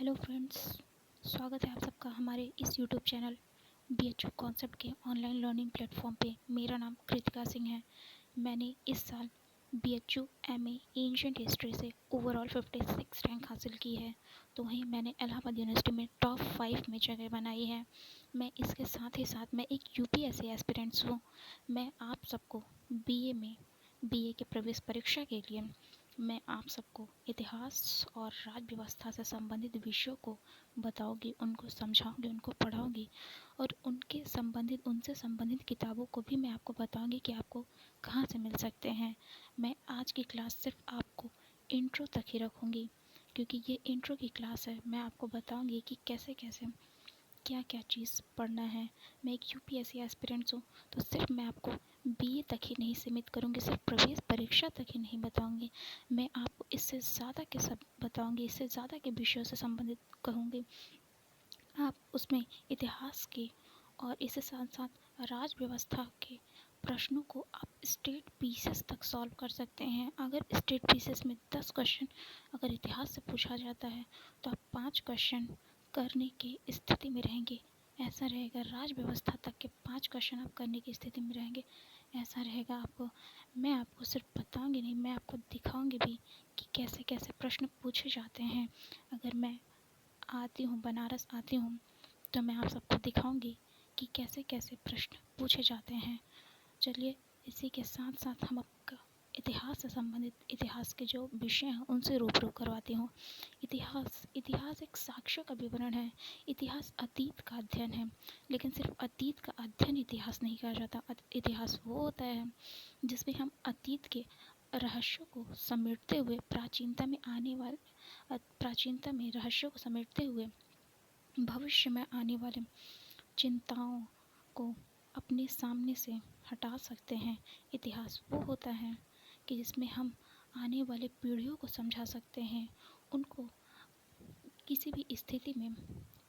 Hello friends, स्वागत है आप सबका हमारे इस यूट्यूब चैनल BHU कॉन्सेप्ट के ऑनलाइन लर्निंग प्लेटफॉर्म पे। मेरा नाम कृतिका सिंह है। मैंने इस साल BHU MA एंशिएंट हिस्ट्री से ओवरऑल 56 रैंक हासिल की है। तो वहीं मैंने इलाहाबाद यूनिवर्सिटी में टॉप 5 में जगह बनाई है। मैं इसके साथ ही साथ मैं एक UPSC एस्पिरेंट्स हूँ। मैं आप सबको BA के प्रवेश परीक्षा के लिए मैं आप सबको इतिहास और राज्य व्यवस्था से संबंधित विषयों को बताऊंगी, उनको समझाऊंगी, उनको पढ़ाऊंगी और उनसे संबंधित किताबों को भी मैं आपको बताऊंगी कि आपको कहाँ से मिल सकते हैं। मैं आज की क्लास सिर्फ आपको इंट्रो तक ही रखूंगी, क्योंकि ये इंट्रो की क्लास है। मैं आपको बताऊंगी कि कैसे कैसे क्या क्या चीज़ पढ़ना है। मैं एक UPSC एस्पिरेंट्स हूँ, तो सिर्फ मैं आपको BA तक ही नहीं सीमित करूँगी, सिर्फ प्रवेश परीक्षा तक ही नहीं बताऊँगी। मैं आपको इससे ज़्यादा के सब बताऊँगी, इससे ज़्यादा के विषयों से संबंधित कहूँगी। आप उसमें इतिहास के और इसके साथ साथ राज व्यवस्था के प्रश्नों को आप स्टेट पीसेस तक सॉल्व कर सकते हैं। अगर स्टेट पीसेस में 10 क्वेश्चन अगर इतिहास से पूछा जाता है, तो आप 5 क्वेश्चन करने की स्थिति में रहेंगे। ऐसा रहेगा राज व्यवस्था तक के 5 क्वेश्चन आप करने की स्थिति में रहेंगे। ऐसा रहेगा आपको। मैं आपको सिर्फ बताऊंगी नहीं, मैं आपको दिखाऊंगी भी कि कैसे कैसे प्रश्न पूछे जाते हैं। अगर मैं बनारस आती हूँ, तो मैं आप सबको दिखाऊंगी कि कैसे कैसे प्रश्न पूछे जाते हैं। चलिए, इसी के साथ साथ हम आपका इतिहास से संबंधित इतिहास के जो विषय हैं उनसे रूबरू करवाती हूँ। इतिहास एक साक्ष्य का विवरण है। इतिहास अतीत का अध्ययन है, लेकिन सिर्फ अतीत का अध्ययन इतिहास नहीं कहा जाता। इतिहास वो होता है जिसमें हम अतीत के रहस्यों को समेटते हुए प्राचीनता में रहस्यों को समेटते हुए भविष्य में आने वाले चिंताओं को अपने सामने से हटा सकते हैं। इतिहास वो होता है कि जिसमें हम आने वाले पीढ़ियों को समझा सकते हैं, उनको किसी भी स्थिति में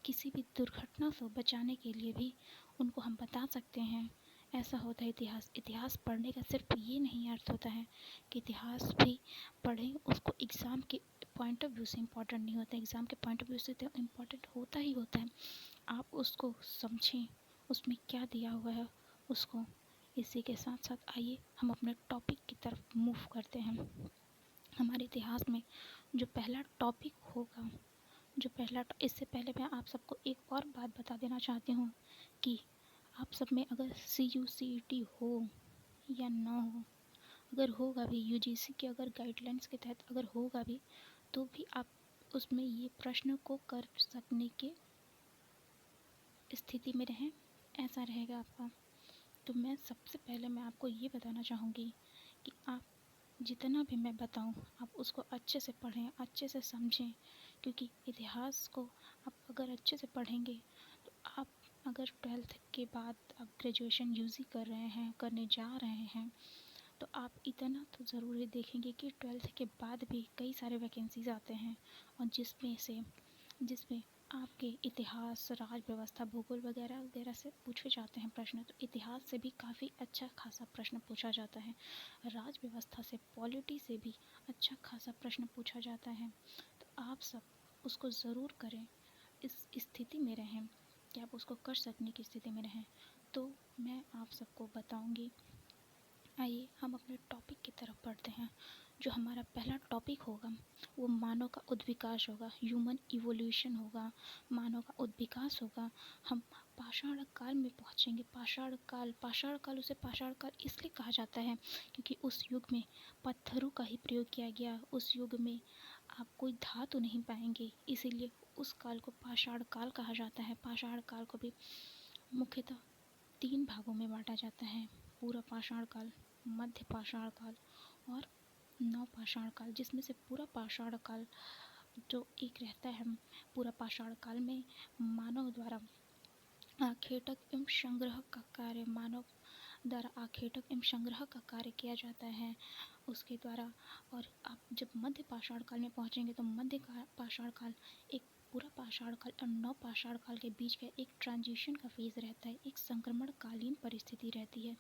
किसी भी दुर्घटना से बचाने के लिए भी उनको हम बता सकते हैं। ऐसा होता है इतिहास। इतिहास पढ़ने का सिर्फ ये नहीं अर्थ होता है कि इतिहास भी पढ़ें, उसको एग्ज़ाम के पॉइंट ऑफ व्यू से इम्पोर्टेंट नहीं होता है। एग्ज़ाम के पॉइंट ऑफ व्यू से तो इम्पोर्टेंट होता ही होता है। आप उसको समझें, उसमें क्या दिया हुआ है उसको। इसी के साथ साथ आइए हम अपने टॉपिक की तरफ मूव करते हैं। हमारे इतिहास में जो पहला टॉपिक होगा, इससे पहले मैं आप सबको एक और बात बता देना चाहती हूँ कि आप सब में अगर CUCET हो या ना हो, अगर होगा भी UGC के अगर गाइडलाइंस के तहत अगर होगा भी, तो भी आप उसमें ये प्रश्न को कर सकने के स्थिति में रहें। ऐसा रहेगा आपका। तो मैं सबसे पहले मैं आपको ये बताना चाहूँगी कि आप जितना भी मैं बताऊँ, आप उसको अच्छे से पढ़ें, अच्छे से समझें, क्योंकि इतिहास को आप अगर अच्छे से पढ़ेंगे तो आप अगर 12th के बाद आप ग्रेजुएशन UG करने जा रहे हैं, तो आप इतना तो ज़रूर ही देखेंगे कि 12th के बाद भी कई सारे वैकेंसीज़ आते हैं, और जिसमें आपके इतिहास, राज व्यवस्था, भूगोल वगैरह वगैरह से पूछे जाते हैं प्रश्न। तो इतिहास से भी काफ़ी अच्छा खासा प्रश्न पूछा जाता है। राज व्यवस्था से, पॉलिटी से भी अच्छा खासा प्रश्न पूछा जाता है। तो आप सब उसको ज़रूर करें, इस स्थिति में रहें कि आप उसको कर सकने की स्थिति में रहें। तो मैं आप सबको बताऊंगी। आइए हम अपने टॉपिक की तरफ बढ़ते हैं। जो हमारा पहला टॉपिक होगा वो मानव का उद्विकास होगा, ह्यूमन इवोल्यूशन होगा, मानव का उद्विकास होगा। हम पाषाण काल में पहुँचेंगे। पाषाण काल उसे पाषाण काल इसलिए कहा जाता है क्योंकि उस युग में पत्थरों का ही प्रयोग किया गया। उस युग में आप कोई धातु नहीं पाएंगे, इसीलिए उस काल को पाषाण काल कहा जाता है। पाषाण काल को भी मुख्यतः 3 भागों में बांटा जाता है: पूर्व पाषाण काल, मध्य पाषाण काल और नव पाषाण काल। जिसमें से पूरा पाषाण काल जो एक रहता है, पूरा पाषाण काल में मानव द्वारा आखेटक एवं संग्रह का कार्य किया जाता है उसके द्वारा। और आप जब मध्य पाषाण काल में पहुंचेंगे तो पाषाण काल एक पूरा पाषाण काल और नव पाषाण काल के बीच का एक ट्रांजिशन का फेज़ रहता है, एक संक्रमणकालीन परिस्थिति रहती है,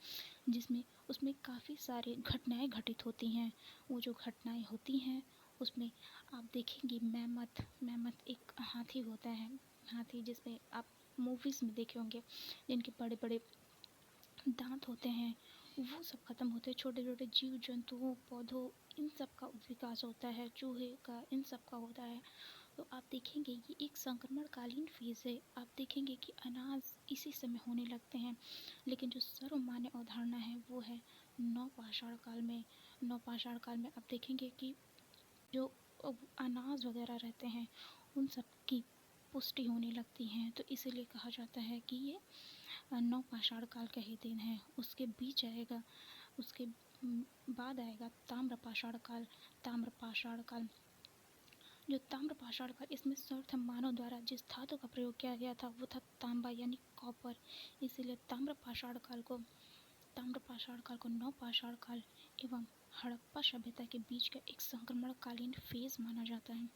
जिसमें उसमें काफ़ी सारी घटनाएं घटित होती हैं। वो जो घटनाएं होती हैं उसमें आप देखेंगे मैमथ एक हाथी होता है, हाथी जिसमें आप मूवीज़ में देखे होंगे, जिनके बड़े बड़े दांत होते हैं, वो सब खत्म होते हैं। छोटे छोटे जीव जंतुओं, पौधों, इन सब का विकास होता है, चूहे का, इन सब का होता है। तो आप देखेंगे ये एक संक्रमणकालीन फेज़ है। आप देखेंगे कि अनाज इसी समय होने लगते हैं। लेकिन जो सर्वमान्य अवधारणा है वो है नवपाषाण काल में। नवपाषाण काल में आप देखेंगे कि जो अनाज वगैरह रहते हैं उन सब की पुष्टि होने लगती है। तो इसीलिए कहा जाता है कि ये नवपाषाण काल का ही दिन है। उसके बीच आएगा, उसके बाद आएगा ताम्रपाषाण काल। ताम्रपाषाण काल, जो ताम्रपाषाण काल, इसमें सर्वप्रथम मानव द्वारा जिस धातु का प्रयोग किया गया था वो था तांबा यानी कॉपर। इसीलिए ताम्रपाषाण काल को नवपाषाण काल एवं हड़प्पा सभ्यता के बीच का एक संक्रमणकालीन फेज माना जाता है।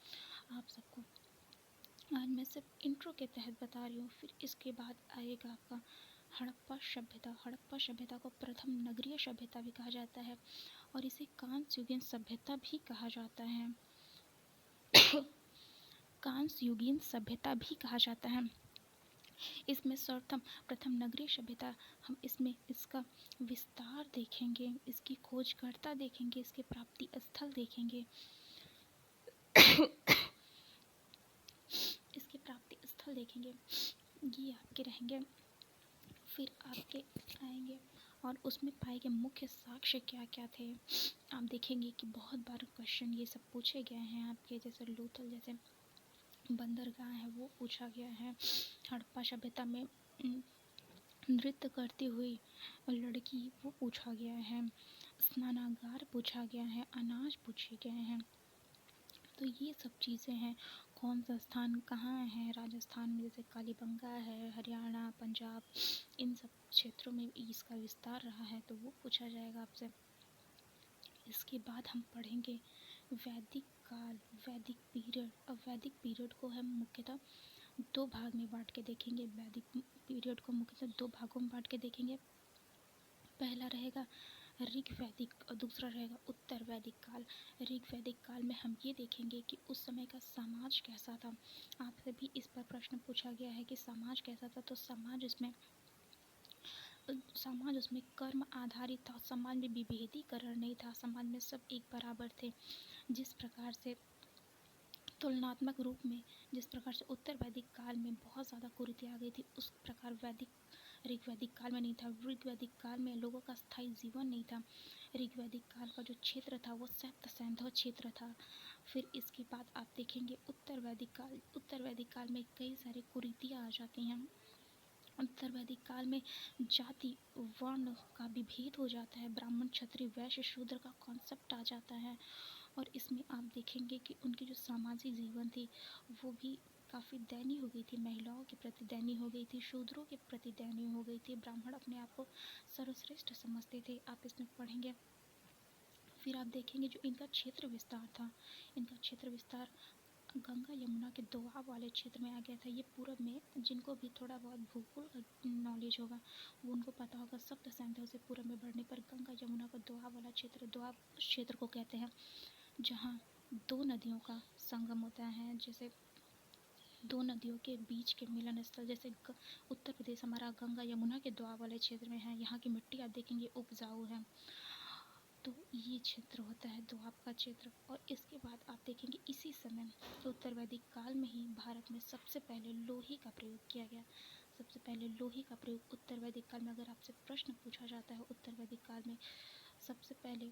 आप सबको आज मैं सिर्फ इंट्रो के तहत बता रही हूँ। फिर इसके बाद आएगा आपका हड़प्पा सभ्यता। हड़प्पा सभ्यता को प्रथम नगरीय सभ्यता भी कहा जाता है और इसे कांस्य युगीन सभ्यता भी कहा जाता है। कांस्य युगीन सभ्यता भी कहा जाता है। इसमें सर्वप्रथम प्रथम नगरीय सभ्यता, हम इसमें इसका विस्तार देखेंगे, इसकी खोजकर्ता देखेंगे, इसके प्राप्ति स्थल देखेंगे। इसके प्राप्ति स्थल देखेंगे, ये आपके रहेंगे। फिर आपके आएंगे और उसमें पाएंगे मुख्य साक्ष्य क्या क्या थे। आप देखेंगे कि बहुत बार क्वेश्चन ये सब पूछे गए हैं आपके, जैसे लोथल जैसे बंदरगाह है वो पूछा गया है। हड़प्पा सभ्यता में नृत्य करती हुई लड़की वो पूछा गया है। स्नानागार पूछा गया है, अनाज पूछे गए हैं। तो ये सब चीज़ें हैं। कौन सा स्थान कहाँ है राजस्थान में, जैसे कालीबंगा है, हरियाणा, पंजाब, इन सब क्षेत्रों में इसका विस्तार रहा है, तो वो पूछा जाएगा आपसे। इसके बाद हम पढ़ेंगे वैदिक काल, वैदिक पीरियड। अब वैदिक पीरियड को हम मुख्यतः दो भाग में बांट के देखेंगे। वैदिक पीरियड को मुख्यतः दो भागों में बांट के देखेंगे। पहला रहेगा ऋग वैदिक और दूसरा रहेगा उत्तर वैदिक काल। ऋग वैदिक काल में हम ये देखेंगे कि उस समय का समाज कैसा था। आपसे भी इस पर प्रश्न पूछा गया है कि समाज कैसा था, तो समाज उसमें कर्म आधारित था। समाज में विभेदीकरण नहीं था, समाज में सब एक बराबर थे। जिस प्रकार से तुलनात्मक रूप में जिस प्रकार से उत्तर वैदिक काल में बहुत ज़्यादा कुरीति आ गई थी, उस प्रकार ऋग वैदिक काल में नहीं था। ऋग वैदिक काल में लोगों का स्थायी जीवन नहीं था। ऋग वैदिक काल का जो क्षेत्र था वो सप्त सैंधव क्षेत्र था। फिर इसके बाद आप देखेंगे उत्तर वैदिक काल। उत्तर वैदिक काल में कई सारी कुरीतियाँ आ जाती हैं। उत्तर वैदिक काल में जाति वर्ण का विभेद हो जाता है, ब्राह्मण क्षत्रिय वैश्य शूद्र का कॉन्सेप्ट आ जाता है। और इसमें आप देखेंगे कि उनकी जो सामाजिक जीवन थी वो भी काफ़ी दयनीय हो गई थी। महिलाओं के प्रति दयनीय हो गई थी, शूद्रों के प्रति दयनीय हो गई थी। ब्राह्मण अपने आप को सर्वश्रेष्ठ समझते थे, आप इसमें पढ़ेंगे। फिर आप देखेंगे जो इनका क्षेत्र विस्तार था, इनका क्षेत्र विस्तार गंगा यमुना के दोआब वाले क्षेत्र में आ गया था। ये पूर्व में, जिनको भी थोड़ा बहुत भूगोल का नॉलेज होगा वो उनको पता होगा, सप्त सैंधव से पूर्व में बढ़ने पर गंगा यमुना का दोआब वाला क्षेत्र, दोआब क्षेत्र को कहते हैं, जहाँ दो नदियों का संगम होता है। जैसे दो नदियों के बीच के मिलन स्थल, जैसे उत्तर प्रदेश हमारा गंगा यमुना के दोआब वाले क्षेत्र में है। यहाँ की मिट्टी आप देखेंगे उपजाऊ है। तो ये क्षेत्र होता है दोआब का क्षेत्र। और इसके बाद आप देखेंगे इसी समय उत्तर वैदिक काल में ही भारत में सबसे पहले लोहे का प्रयोग किया गया। सबसे पहले लोहे का प्रयोग उत्तर वैदिक काल में, अगर आपसे प्रश्न पूछा जाता है उत्तर वैदिक काल में सबसे पहले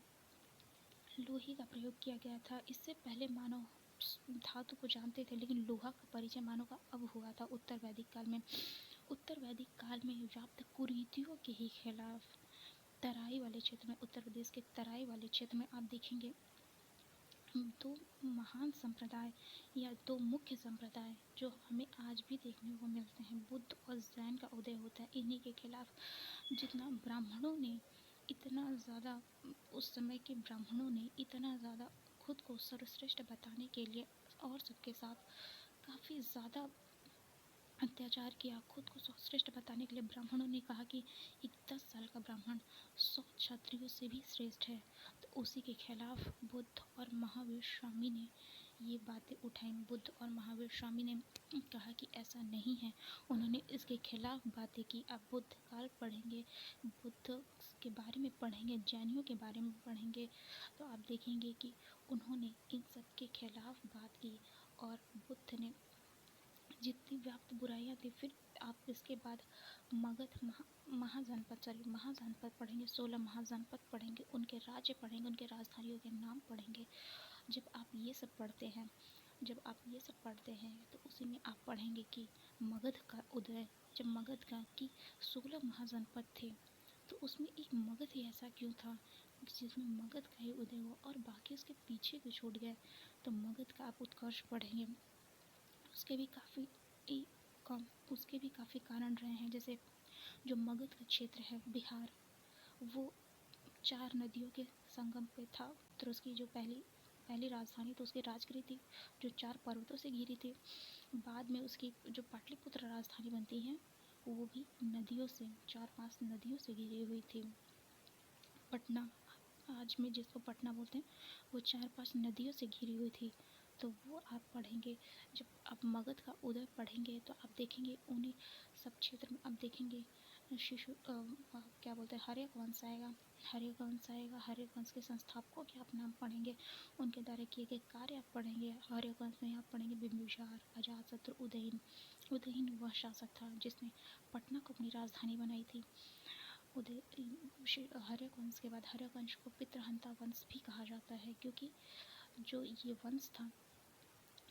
लोहे का प्रयोग किया गया था। इससे पहले मानव धातु को जानते थे, लेकिन लोहा का परिचय मानव का अब हुआ था उत्तर वैदिक काल में। उत्तर वैदिक काल में व्याप्त कुरीतियों के ही खिलाफ तराई वाले क्षेत्र में, उत्तर प्रदेश के तराई वाले क्षेत्र में आप देखेंगे दो महान संप्रदाय या दो मुख्य संप्रदाय जो हमें आज भी देखने को मिलते हैं, बुद्ध और जैन का उदय होता है। इन्हीं के खिलाफ जितना ब्राह्मणों ने इतना ज़्यादा, उस समय के ब्राह्मणों ने इतना ज़्यादा खुद को सर्वश्रेष्ठ बताने के लिए और सबके साथ काफ़ी ज़्यादा अत्याचार किया। खुद को सर्वश्रेष्ठ बताने के लिए ब्राह्मणों ने कहा कि एक 10 साल का ब्राह्मण 100 क्षत्रियों से भी श्रेष्ठ है। तो उसी के खिलाफ बुद्ध और महावीर स्वामी ने ये बातें उठाई। बुद्ध और महावीर स्वामी ने कहा कि ऐसा नहीं है। उन्होंने इसके खिलाफ बातें की। आप बुद्ध काल पढ़ेंगे, बुद्ध के बारे में पढ़ेंगे, जैनियों के बारे में पढ़ेंगे, तो आप देखेंगे कि उन्होंने इन सब के खिलाफ बात की। और बुद्ध ने जितनी व्याप्त बुराइयां थी, फिर आप इसके बाद मगध महाजनपद पढ़ेंगे, 16 महाजनपद पढ़ेंगे, उनके राज्य पढ़ेंगे, उनके राजधानियों के नाम पढ़ेंगे। जब आप ये सब पढ़ते हैं तो उसी में आप पढ़ेंगे कि मगध का उदय, जब मगध का की 16 महाजनपद थे, तो उसमें एक मगध ही ऐसा क्यों था जिसमें मगध का ही उदय हुआ और बाकी उसके पीछे क्यों छूट गए। तो मगध का आप उत्कर्ष पढ़ेंगे। उसके भी काफ़ी कारण रहे हैं। जैसे जो मगध का क्षेत्र है बिहार, वो 4 नदियों के संगम पे था। तो उसकी जो पहली राजधानी तो उसकी राजगिरी थी, जो 4 पर्वतों से घिरी थी। बाद में उसकी जो पाटलिपुत्र राजधानी बनती है, वो भी नदियों से 4-5 नदियों से घिरी हुई थी। पटना, आज में जिसको पटना बोलते हैं, वो 4-5 नदियों से घिरी हुई थी। तो वो आप पढ़ेंगे। जब आप मगध का उदय पढ़ेंगे तो आप देखेंगे उन्हीं सब क्षेत्र में आप देखेंगे क्या बोलते हैं, हर्यक आएगा। हर्यक वंश के संस्थापकों के आप नाम पढ़ेंगे, उनके द्वारा किए गए कार्य आप पढ़ेंगे। हर्यक वंश में आप पढ़ेंगे बिंबिसार, अजातशत्रु, उदयन वह शासक था जिसने पटना को अपनी राजधानी बनाई थी। हर्यक वंश के बाद हर्यक वंश को पितृहंता वंश भी कहा जाता है, क्योंकि जो ये वंश था,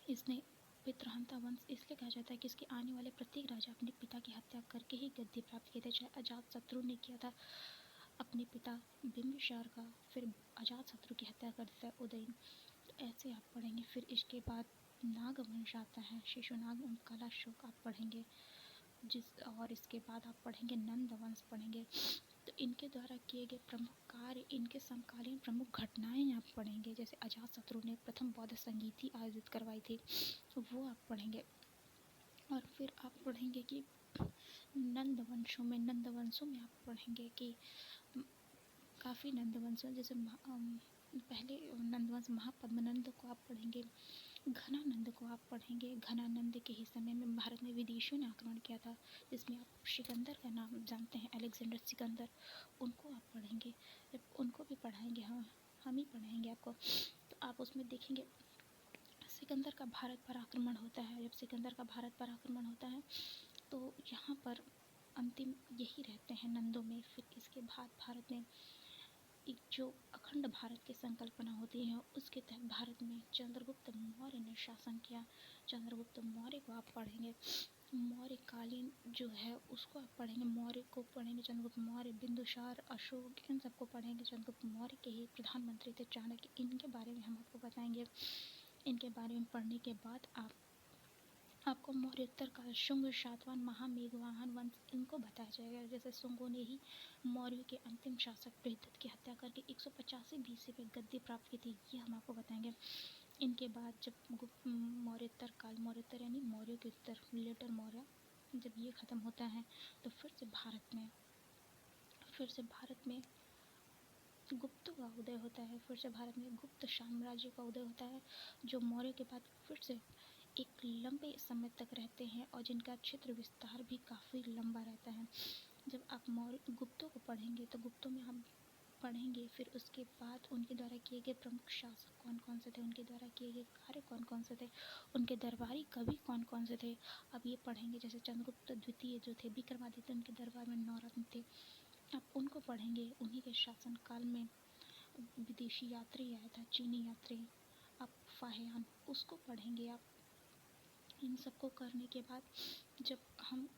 इसने पितृहंता वंश इसलिए कहा जाता है कि इसके आने वाले प्रत्येक राजा अपने पिता की हत्या करके ही गद्दी प्राप्त किए थे। चाहे अजातशत्रु ने किया था अपने पिता बिंबिसार का, फिर अजातशत्रु की हत्या कर देता है उदयन। तो ऐसे आप पढ़ेंगे। फिर इसके बाद नाग वंश आता है, शिशुनाग एवं कलाशोक आप पढ़ेंगे। और इसके बाद आप पढ़ेंगे नंद वंश पढ़ेंगे। तो इनके द्वारा किए गए प्रमुख कार्य, इनके समकालीन प्रमुख घटनाएं आप पढ़ेंगे। जैसे अजातशत्रु ने प्रथम बौद्ध संगीति आयोजित करवाई थी, वो आप पढ़ेंगे। और फिर आप पढ़ेंगे कि नंद वंशों में आप पढ़ेंगे कि काफ़ी नंदवंश, जैसे पहले नंदवंश महापद्मनंद को आप पढ़ेंगे, घनानंद को आप पढ़ेंगे। घनानंद के ही समय में भारत में विदेशियों ने आक्रमण किया था, जिसमें आप सिकंदर का नाम जानते हैं, अलेक्जेंडर सिकंदर, उनको आप पढ़ेंगे। जब उनको भी पढ़ाएंगे, हम ही पढ़ाएंगे आपको, तो आप उसमें देखेंगे सिकंदर का भारत पर आक्रमण होता है। जब सिकंदर का भारत पर आक्रमण होता है तो यहाँ पर अंतिम यही रहते हैं नंदों में। फिर इसके बाद भारत में एक जो अखंड भारत की संकल्पना होती है, उसके तहत भारत में चंद्रगुप्त मौर्य ने शासन किया। चंद्रगुप्त मौर्य को आप पढ़ेंगे। मौर्य कालीन जो है उसको आप पढ़ेंगे, मौर्य को पढ़ेंगे। चंद्रगुप्त मौर्य, बिंदुसार, अशोक, इन सबको पढ़ेंगे। चंद्रगुप्त मौर्य के ही प्रधानमंत्री थे चाणक्य, इनके बारे में हम आपको बताएंगे। इनके बारे में पढ़ने के बाद आपको मौर्योत्तर काल, शुंग, सातवाहन, महामेघवाहन वंश, इनको बताया जाएगा। जैसे शुंगों ने ही मौर्य के अंतिम शासक बृहद्रथ की हत्या करके 185 BC में गद्दी प्राप्त की थी, ये हम आपको बताएंगे। इनके बाद जब मौर्योत्तर काल, मौर्योत्तर यानी मौर्य के उत्तर, लेटर मौर्य, जब ये ख़त्म होता है तो फिर से भारत में गुप्तों का उदय होता है। फिर से भारत में गुप्त साम्राज्य का उदय होता है, जो मौर्य के बाद फिर से एक लंबे समय तक रहते हैं और जिनका क्षेत्र विस्तार भी काफ़ी लंबा रहता है। जब आप मौर्य गुप्तों को पढ़ेंगे तो गुप्तों में हम पढ़ेंगे, फिर उसके बाद उनके द्वारा किए गए प्रमुख शासक कौन कौन से थे, उनके द्वारा किए गए कार्य कौन कौन से थे, उनके दरबारी कवि कौन कौन से थे, अब ये पढ़ेंगे। जैसे चंद्रगुप्त द्वितीय जो थे, विक्रमादित्य, उनके दरबार में 9 रत्न थे, आप उनको पढ़ेंगे। उन्हीं के शासनकाल में विदेशी यात्री आया था, चीनी यात्री, आप फाहियान, उसको पढ़ेंगे आप। इन सबको करने के बाद जब हम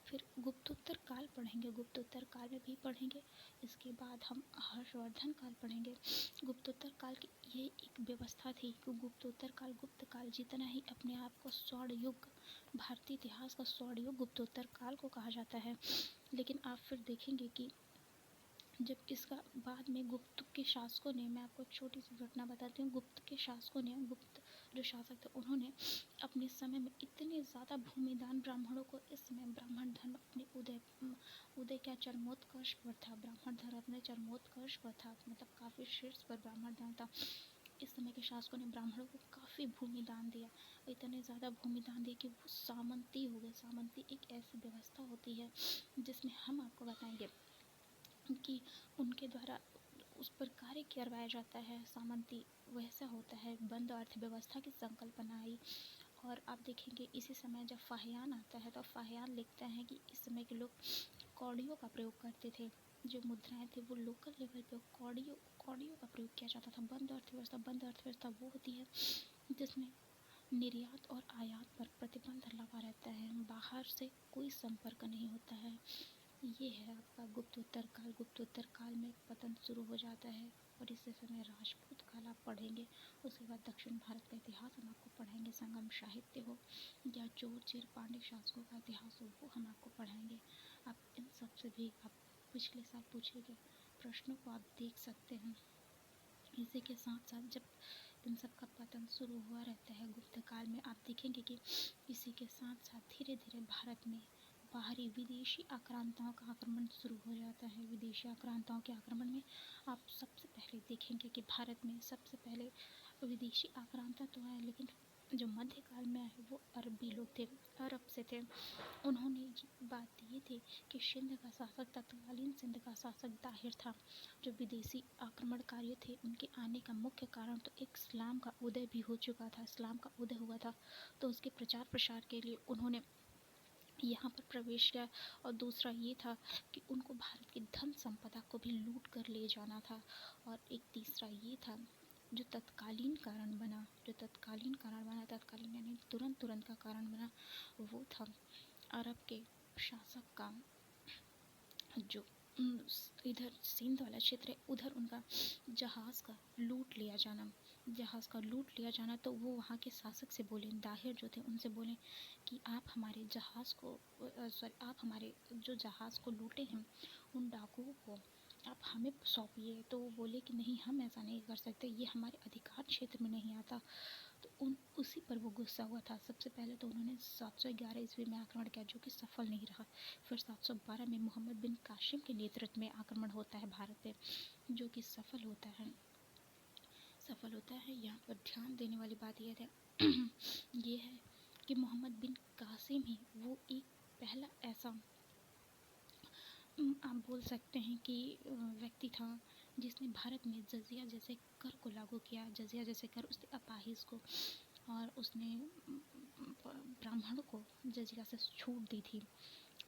फिर गुप्तोत्तर काल पढ़ेंगे, गुप्तोत्तर काल में भी पढ़ेंगे। इसके बाद हम हर्षवर्धन काल पढ़ेंगे। गुप्तोत्तर काल की ये एक व्यवस्था थी कि गुप्तोत्तर काल, गुप्त काल जितना ही अपने आप को स्वर्ण युग, भारतीय इतिहास का स्वर्ण युग गुप्तोत्तर काल को कहा जाता है। लेकिन आप फिर देखेंगे कि जब इसका बाद में गुप्त के शासकों ने, मैं आपको छोटी सी घटना बताती हूँ, गुप्त के शासकों ने, गुप्त जो शासक थे उन्होंने अपने समय में इतने ज़्यादा भूमिदान ब्राह्मणों को, इस समय ब्राह्मण धर्म अपने उदय क्या चरमोत्कर्ष पर था, ब्राह्मण धर्म अपने चरमोत्कर्ष पर था, मतलब काफ़ी शीर्ष पर ब्राह्मण धर्म था। इस समय के शासकों ने ब्राह्मणों को काफ़ी भूमिदान दिया, इतने ज़्यादा भूमिदान दिया कि वो सामंती हो गए। सामंती एक ऐसी व्यवस्था होती है जिसमें हम आपको बताएंगे कि उनके द्वारा उस पर कार्य करवाया जाता है। सामंती वैसा होता है, बंद अर्थव्यवस्था की संकल्पना आई। और आप देखेंगे इसी समय जब फाहियान आता है तो फाहियान लिखते हैं कि इस समय के लोग कौड़ियों का प्रयोग करते थे। जो मुद्राएं थे वो लोकल लेवल पे कौड़ियों का प्रयोग किया जाता था। बंद अर्थव्यवस्था वो होती है जिसमें निर्यात और आयात पर प्रतिबंध लगा रहता है, बाहर से कोई संपर्क नहीं होता है। ये है आपका गुप्तोत्तर काल में पतन शुरू हो जाता है। और इस समय राजपूत काल आप पढ़ेंगे, उसके बाद दक्षिण भारत का इतिहास हम आपको पढ़ाएंगे, संगम साहित्य हो या चोर चीर पांड्य शासकों का इतिहास हो, वो हम आपको पढ़ाएंगे। आप इन सब से भी आप पिछले साल पूछे गए प्रश्नों को आप देख सकते हैं। इसी के साथ साथ जब इन सब का पतन शुरू हुआ रहता है गुप्त काल में, आप देखेंगे कि इसी के साथ साथ धीरे धीरे भारत में बाहरी विदेशी आक्रांताओं का आक्रमण शुरू हो जाता है। विदेशी आक्रांताओं के आक्रमण में आप सबसे पहले देखेंगे कि भारत में सबसे पहले विदेशी आक्रांता तो आए, लेकिन जो मध्यकाल में आए वो अरबी लोग थे, अरब से थे। उन्होंने बात ये थी कि सिंध का शासक, तत्कालीन सिंध का शासक दाहिर था। जो विदेशी आक्रमणकारी थे उनके आने का मुख्य कारण तो एक इस्लाम का उदय भी हो चुका था, इस्लाम का उदय हुआ था, तो उसके प्रचार प्रसार के लिए उन्होंने यहाँ पर प्रवेश किया। और दूसरा ये था कि उनको भारत की धन संपदा को भी लूट कर ले जाना था। और एक तीसरा ये था जो तत्कालीन कारण बना, तत्कालीन यानी तुरंत का कारण बना, वो था अरब के शासक का जो इधर सिंध वाला क्षेत्र है उधर उनका जहाज़ का लूट लिया जाना। तो वो वहाँ के शासक से बोले, दाहिर जो थे उनसे बोले कि आप हमारे जो जहाज़ को लूटे हैं उन डाकुओं को आप हमें सौंपिए। तो वो बोले कि नहीं, हम ऐसा नहीं कर सकते, ये हमारे अधिकार क्षेत्र में नहीं आता। तो उसी पर वो गुस्सा हुआ था। सबसे पहले तो उन्होंने 711 ईस्वी में आक्रमण किया जो कि सफल नहीं रहा। फिर 712 में मोहम्मद बिन कासिम के नेतृत्व में आक्रमण होता है भारत पे, जो कि सफल होता है। यहाँ पर ध्यान देने वाली बात यह है ये है कि मोहम्मद बिन कासिम ही वो एक पहला ऐसा आप बोल सकते हैं कि व्यक्ति था जिसने भारत में जजिया जैसे कर को लागू किया। जजिया जैसे कर उसने अपाहिज को और उसने ब्राह्मणों को जजिया से छूट दी थी।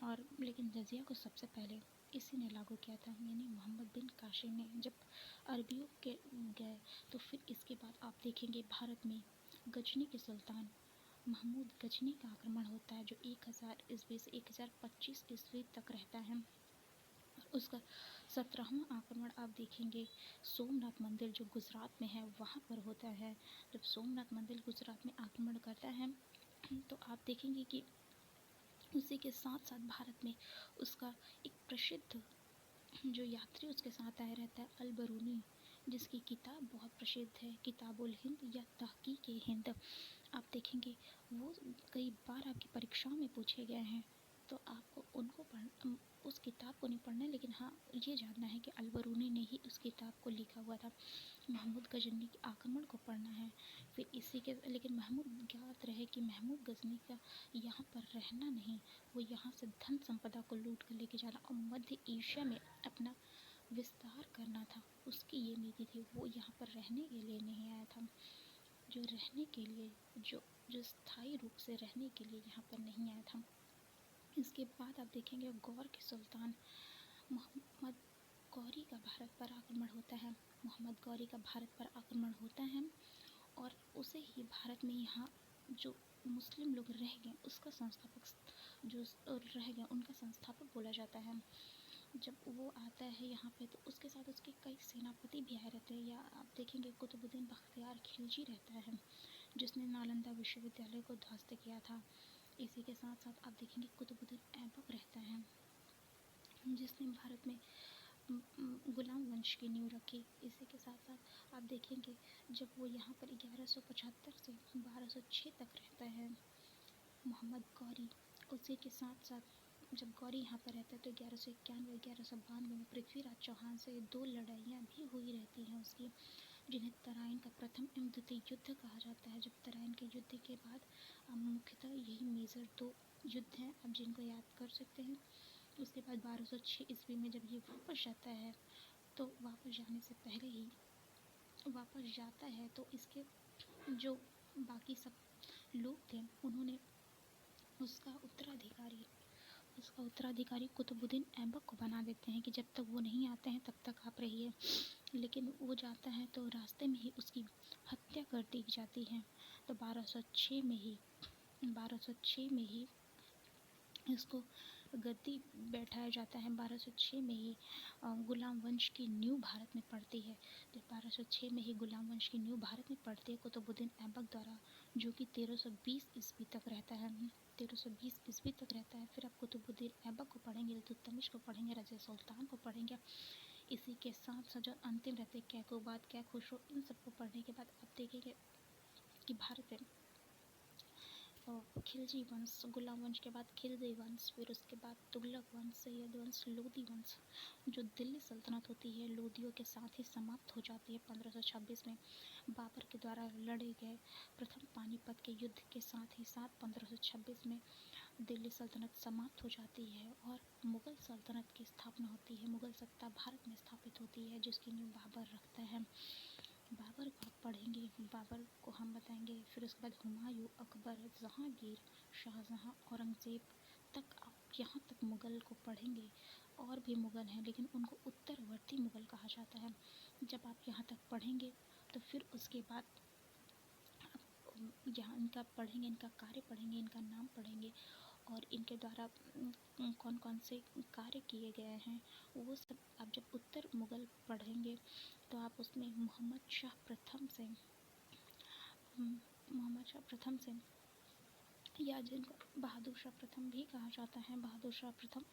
और लेकिन जजिया को सबसे पहले इसी ने लागू किया था, यानी मोहम्मद बिन कासिम ने। जब अरबियों के गए तो फिर इसके बाद आप देखेंगे भारत में गजनी के सुल्तान महमूद गजनी का आक्रमण होता है, जो 1000 ईस्वी से 1025 ईस्वी तक रहता है। और उसका 17वां आक्रमण आप देखेंगे सोमनाथ मंदिर जो गुजरात में है वहाँ पर होता है। जब सोमनाथ मंदिर गुजरात में आक्रमण करता है तो आप देखेंगे कि उसी के साथ साथ भारत में उसका एक प्रसिद्ध जो यात्री उसके साथ आया रहता है अल-बरूनी, जिसकी किताब बहुत प्रसिद्ध है, किताबुल हिंद या तहकीक हिंद। आप देखेंगे वो कई बार आपकी परीक्षाओं में पूछे गए हैं, तो आपको उनको उस किताब को नहीं पढ़ना है, लेकिन हाँ ये जानना है कि अल-बरूनी ने ही उस किताब को लिखा हुआ था। महमूद गजनी के आक्रमण को पढ़ना है। फिर इसी के लेकिन महमूद ज्ञात रहे कि महमूद गजनी का यहाँ पर रहना नहीं, वो यहाँ से धन संपदा को लूट कर लेके जाना और मध्य एशिया में अपना विस्तार करना था, उसकी ये नीति थी। वो यहाँ पर रहने के लिए नहीं आया था, जो रहने के लिए जो स्थायी रूप से रहने के लिए यहाँ पर नहीं आया था। इसके बाद आप देखेंगे गौर के सुल्तान मोहम्मद गौरी का भारत पर आक्रमण होता है और उसे ही भारत में यहाँ जो मुस्लिम लोग रह गए उसका संस्थापक जो रह गए उनका संस्थापक बोला जाता है। जब वो आता है यहाँ पे तो उसके साथ उसके कई सेनापति भी आए रहते हैं। या आप देखेंगे कुतुबुद्दीन बख्तियार खिलजी रहता है जिसने नालंदा विश्वविद्यालय को ध्वस्त किया था। इसी के साथ साथ आप देखेंगे कुतुबुद्दीन ऐबक रहता है जिसने भारत में गुलाम वंश की नींव रखी। इसी के साथ साथ आप देखेंगे जब वो यहाँ पर 1175 से 1206 तक रहता है मोहम्मद गौरी। उसी के साथ साथ जब गौरी यहाँ पर रहता है तो 1191 1192 में पृथ्वीराज चौहान से 2 लड़ाइयाँ भी हुई रहती हैं उसकी, जिन्हें तराइन का प्रथम एवं द्वितीय युद्ध कहा जाता है। जब तराइन के युद्ध के बाद मुख्यतः यही मेजर 2 युद्ध हैं आप जिनको याद कर सकते हैं। उसके बाद 1206 ईस्वी में जब ये वापस जाता है तो वापस जाने से पहले ही वापस जाता है तो इसके जो बाकी सब लोग थे उन्होंने उसका उत्तराधिकारी कुतुबुद्दीन ऐबक को बना देते हैं कि जब तक वो नहीं आते हैं तब तक आप रहिए। लेकिन वो जाता है तो रास्ते में ही उसकी हत्या कर दी जाती है। तो 1206 में ही इसको गद्दी बैठाया जाता है। 1206 में ही गुलाम वंश की नींव भारत में पड़ती है। तो 1206 में ही गुलाम वंश की नींव भारत में पड़ती है कुतुबुद्दीन ऐबक द्वारा, जो कि 1320 ईस्वी तक रहता है। 1320 ईस्वी तक रहता है। फिर आप कुतुबुद्दीन ऐबक को पढ़ेंगे, इल्तुतमिश को पढ़ेंगे, रज़िया सुल्तान को पढ़ेंगे। इसी के साथ साथ जो अंतिम रहते कैकोबाद, कैखुसरो, इन सबको पढ़ने के बाद आप देखेंगे कि भारत में खिलजी वंश, गुलाम वंश के बाद खिलजी वंश, फिर उसके बाद तुगलक वंश, सैयद वंश, लोदी वंश, जो दिल्ली सल्तनत होती है लोदियों के साथ ही समाप्त हो जाती है 1526 में। बाबर के द्वारा लड़े गए प्रथम पानीपत के युद्ध के साथ ही साथ 1526 में दिल्ली सल्तनत समाप्त हो जाती है और मुग़ल सल्तनत की स्थापना होती है। मुग़ल सत्ता भारत में स्थापित होती है जिसकी नींव बाबर रखता है। बाबर को आप पढ़ेंगे, बाबर को हम बताएंगे। फिर उसके बाद हुमायूं, अकबर, जहांगीर, शाहजहां, औरंगज़ेब तक आप यहाँ तक मुग़ल को पढ़ेंगे। और भी मुग़ल हैं लेकिन उनको उत्तरवर्ती मुग़ल कहा जाता है। जब आप यहाँ तक पढ़ेंगे तो फिर उसके बाद आप यहाँ इनका पढ़ेंगे, इनका कार्य पढ़ेंगे, इनका नाम पढ़ेंगे और इनके द्वारा कौन कौन से कार्य किए गए हैं वो सब आप जब उत्तर मुग़ल पढ़ेंगे तो आप उसमें मोहम्मद शाह प्रथम से या जिनको बहादुर शाह प्रथम भी कहा जाता है, बहादुर शाह प्रथम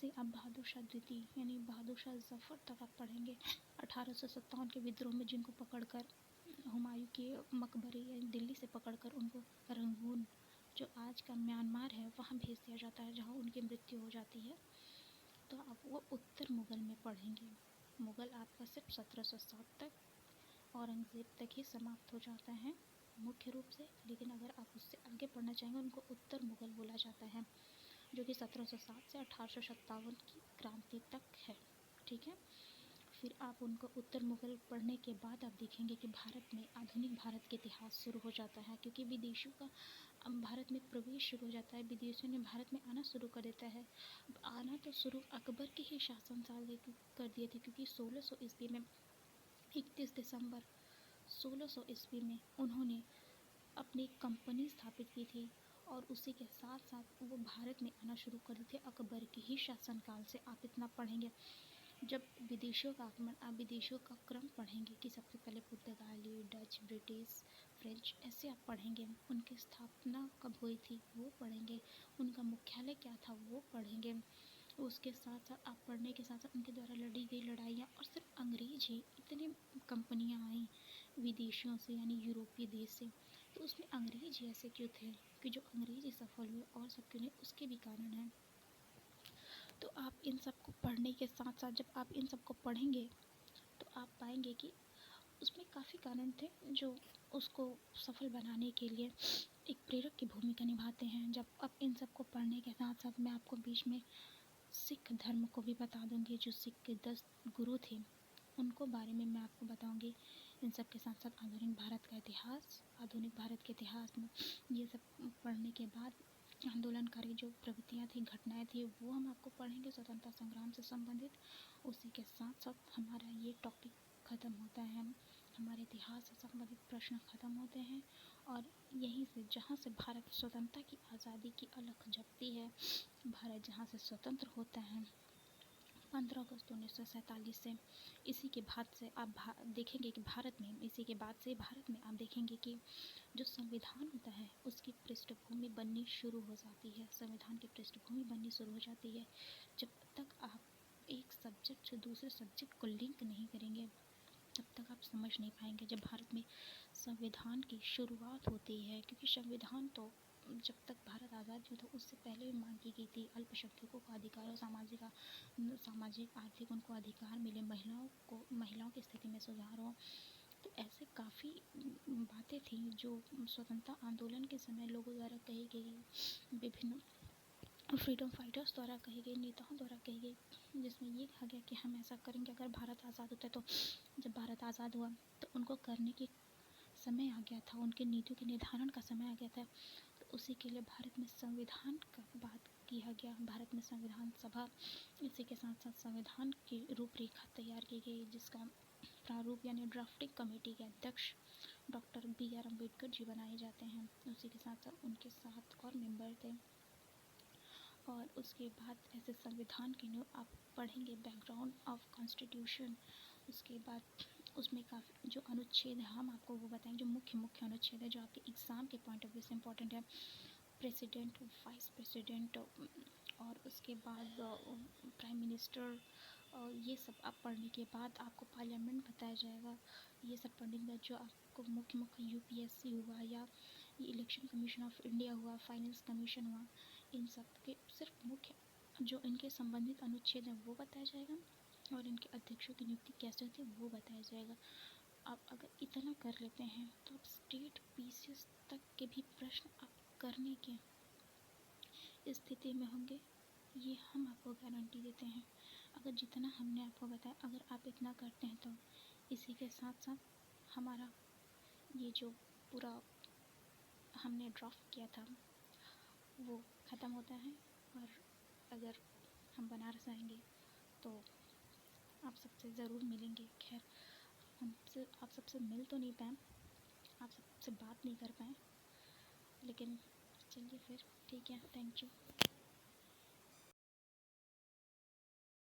से आप बहादुर शाह द्वितीय यानी बहादुर शाह जफ़र तक आप पढ़ेंगे। 1857 के विद्रोह में जिनको पकड़कर हुमायूं के मकबरे यानी दिल्ली से पकड़कर उनको रंगून जो आज का म्यांमार है वहाँ भेज दिया जाता है, जहाँ उनकी मृत्यु हो जाती है। तो आप वो उत्तर मुग़ल में पढ़ेंगे। मुग़ल आपका सिर्फ 1707 तक औरंगज़ेब तक ही समाप्त हो जाता है मुख्य रूप से, लेकिन अगर आप उससे आगे पढ़ना चाहेंगे उनको उत्तर मुग़ल बोला जाता है, जो कि 1707 से 1857 की क्रांति तक है। ठीक है। फिर आप उनको उत्तर मुग़ल पढ़ने के बाद आप देखेंगे कि भारत में आधुनिक भारत के इतिहास शुरू हो जाता है, क्योंकि विदेशियों का भारत में प्रवेश शुरू हो जाता है। विदेशियों ने भारत में आना शुरू कर देता है। आना तो शुरू अकबर के ही शासनकाल कर दिए थे, क्योंकि 1600 ईस्वी में 31 दिसंबर 1600 ईस्वी में उन्होंने अपनी कंपनी स्थापित की थी और उसी के साथ साथ वो भारत में आना शुरू कर दिए थे अकबर के ही शासनकाल से। आप इतना पढ़ेंगे। जब विदेशियों का आगमन, आप विदेशियों का क्रम पढ़ेंगे कि सबसे पहले पुर्तगाली, डच, ब्रिटिश, फ्रेंच, ऐसे आप पढ़ेंगे। उनकी स्थापना कब हुई थी वो पढ़ेंगे। उनका मुख्यालय क्या था वो पढ़ेंगे। उसके साथ साथ आप पढ़ने के साथ साथ उनके द्वारा लड़ी गई लड़ाइयाँ, और सिर्फ अंग्रेज ही इतनी कंपनियाँ आई विदेशियों से यानी यूरोपीय देश से, तो उसमें अंग्रेज ही ऐसे क्यों थे कि जो अंग्रेज ही सफल हुए और सब क्यों नहीं, उसके भी कारण हैं। तो आप इन सब को पढ़ने के साथ साथ जब आप इन सब को पढ़ेंगे तो आप पाएंगे कि उसमें काफ़ी कारण थे जो उसको सफल बनाने के लिए एक प्रेरक की भूमिका निभाते हैं। जब आप इन सब को पढ़ने के साथ साथ मैं आपको बीच में सिख धर्म को भी बता दूंगी, जो सिख के 10 गुरु थे उनको बारे में मैं आपको बताऊंगी। इन सब के साथ साथ आधुनिक भारत का इतिहास, आधुनिक भारत के इतिहास में ये सब पढ़ने के बाद आंदोलनकारी जो प्रवृत्तियाँ थी, घटनाएं थी, वो हम आपको पढ़ेंगे स्वतंत्रता संग्राम से संबंधित। उसी के साथ साथ हमारा ये टॉपिक ख़त्म होता है, हमारे इतिहास से संबंधित प्रश्न ख़त्म होते हैं और यहीं से जहाँ से भारत स्वतंत्रता की आज़ादी की अलख जगती है, भारत जहाँ से स्वतंत्र होता है 15 अगस्त 1947 से, इसी के बाद से आप देखेंगे कि भारत में इसी के बाद से भारत में आप देखेंगे कि जो संविधान होता है उसकी पृष्ठभूमि बननी शुरू हो जाती है। संविधान की पृष्ठभूमि बननी शुरू हो जाती है। जब तक आप एक सब्जेक्ट से दूसरे सब्जेक्ट को लिंक नहीं करेंगे तब तक आप समझ नहीं पाएंगे। जब भारत में संविधान की शुरुआत होती है, क्योंकि संविधान तो जब तक भारत आज़ाद हुआ था उससे पहले भी मांग की गई थी, अल्पसंख्यकों को अधिकार और सामाजिक आर्थिक उनको अधिकार मिले, महिलाओं की स्थिति में सुधार हो। तो ऐसे काफ़ी बातें थी जो स्वतंत्रता आंदोलन के समय लोगों द्वारा कही गई, विभिन्न फ्रीडम फाइटर्स द्वारा कही गई, नेताओं द्वारा कही गई, जिसमें ये कहा गया कि हम ऐसा करेंगे अगर भारत आज़ाद होता है। तो जब भारत आज़ाद हुआ तो उनको करने की समय आ गया था, उनके नीतियों के निर्धारण का समय आ गया था। तो उसी के लिए भारत में संविधान का बात किया गया, भारत में संविधान सभा, इसी के साथ साथ संविधान की रूपरेखा तैयार की गई, जिसका प्रारूप यानी ड्राफ्टिंग कमेटी के अध्यक्ष डॉक्टर BR अम्बेडकर जी बनाए जाते हैं। उसी के साथ साथ उनके 7 और मेंबर थे। और उसके बाद ऐसे संविधान की न्यू आप पढ़ेंगे, बैकग्राउंड ऑफ कॉन्स्टिट्यूशन। उसके बाद उसमें काफ़ी जो अनुच्छेद है हम आपको वो बताएंगे, जो मुख्य अनुच्छेद है जो आपके एग्ज़ाम के पॉइंट ऑफ व्यू से इम्पोर्टेंट है। प्रेसिडेंट, वाइस प्रेसिडेंट और उसके बाद प्राइम मिनिस्टर, ये सब आप पढ़ने के बाद आपको पार्लियामेंट बताया जाएगा। ये सब पढ़ने के बाद जो आपको मुख्य UPSC हुआ या ये इलेक्शन कमीशन ऑफ इंडिया हुआ, फाइनेंस कमीशन हुआ, इन सब के सिर्फ मुख्य जो इनके संबंधित अनुच्छेद हैं वो बताया जाएगा और इनके अध्यक्षों की नियुक्ति कैसे होती है वो बताया जाएगा। आप अगर इतना कर लेते हैं तो आप स्टेट PCS तक के भी प्रश्न आप करने की स्थिति में होंगे, ये हम आपको गारंटी देते हैं। अगर जितना हमने आपको बताया अगर आप इतना करते हैं तो इसी के साथ साथ हमारा ये जो पूरा हमने ड्राफ्ट किया था वो ख़त्म होता है। और अगर हम बनारस आएंगे तो आप सबसे ज़रूर मिलेंगे। खैर आप सबसे मिल तो नहीं पाए, आप सबसे बात नहीं कर पाए, लेकिन चलिए फिर ठीक है, थैंक यू।